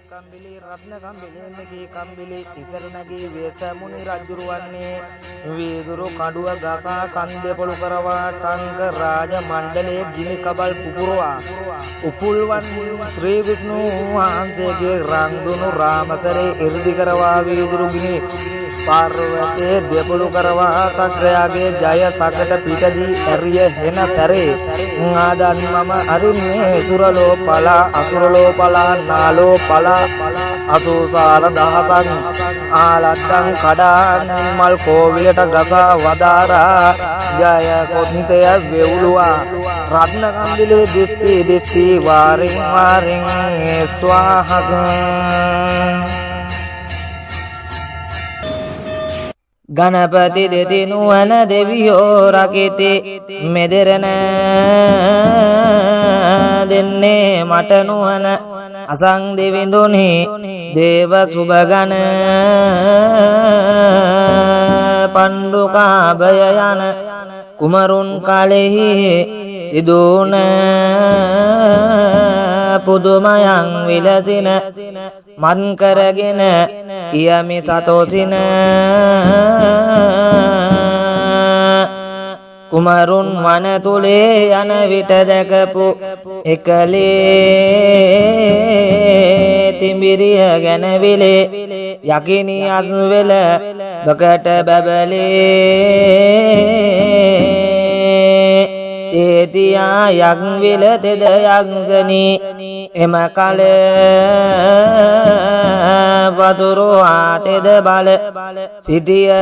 කම්බිලි රත්න කම්බිලි මෙකී කම්බිලි ඉසරණගේ වේසමුනි රජුරුවන්නේ වීදුරු කඩුව ගසා කන්දෙපොළු කරවා ටංක රාජ මණ්ඩලයේ ගිනි කබල් පුපුරවා උපුල්වන් ශ්‍රී විෂ්ණු වහන්සේගේ රන්දුණු රාමසරේ ඉර්ධි කරවා වීදුරු ගිනි පාර්වතයේ දෙපොළු කරවා සක්‍රයාගේ ජය සකට පිටදී ඇරිය හෙන සැරේ ආදන් මම අරින්නේ සුරලෝ පලා අසුරලෝ පලා නාලෝ පලා අසෝසාර දහසන් ආලත්තන් කඩාන් මල් කෝවිලට ගසා වදාරා ජය කොන්තය වෙවුලුවා රත්න කම්බිලේ දිස්ති වාරින් වාරින් ස්වාහක ගණපති දෙති නුවණ දෙවියෝ රකිති මෙදෙරණ දෙන්නේ මට නුවණ අසං දෙවිඳුනි දේව සුභගණ පණ්ඩුකාභය යන කුමරුන් කාලෙහි සිදුන පුදුමයන් විලසින මන් කරගෙන කියමි සතෝසින කුමරුන් වන තුලේ යන විට දැකපු එකලේ තිඹිරිය ගැනවිලේ යකිනි අස්වෙල බකට බබලේ චේතියා යක්විල තෙද යක්ගනි එම කල වතුරු ආතෙද බල සිටිය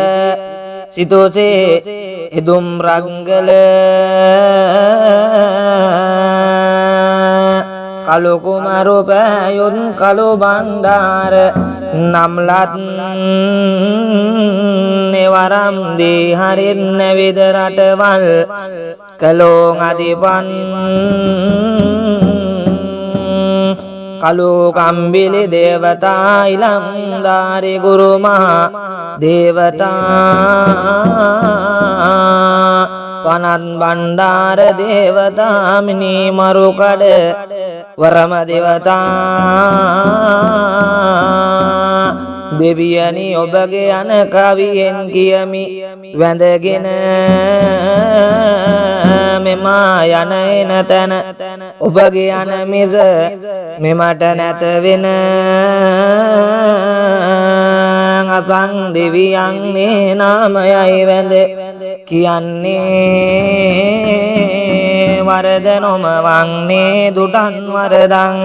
සිතෝසේ ඉදුම් රංගල කලු කුමරු පෑයුන් කලු බණ්ඩාර නම්ලත් නෙවරම් දී හරින්න විද රටවල් කලෝං අධිපන් කලු කම්බිලි දේවතා ඉලම්දාරි ගුරු මහා දේවතා වනත් බණ්ඩාර දේවතා මිනි මරුකඩ වරම දේවතා දෙවියනි ඔබගේ යන කවියෙන් කියමි වැඳගෙන මෙමා යන එන තැන ඔබගේ යන මිස මෙමට නැත වෙන අසං දෙවියන් මේ නාමයයි වැඳ කියන්නේ වරද නොම වන්නේ දුටන් වරදං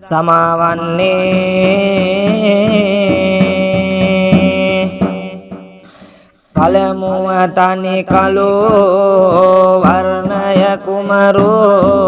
සමාවන්නේ පළමුව තනි කලෝ වර්ණය කුමරෝ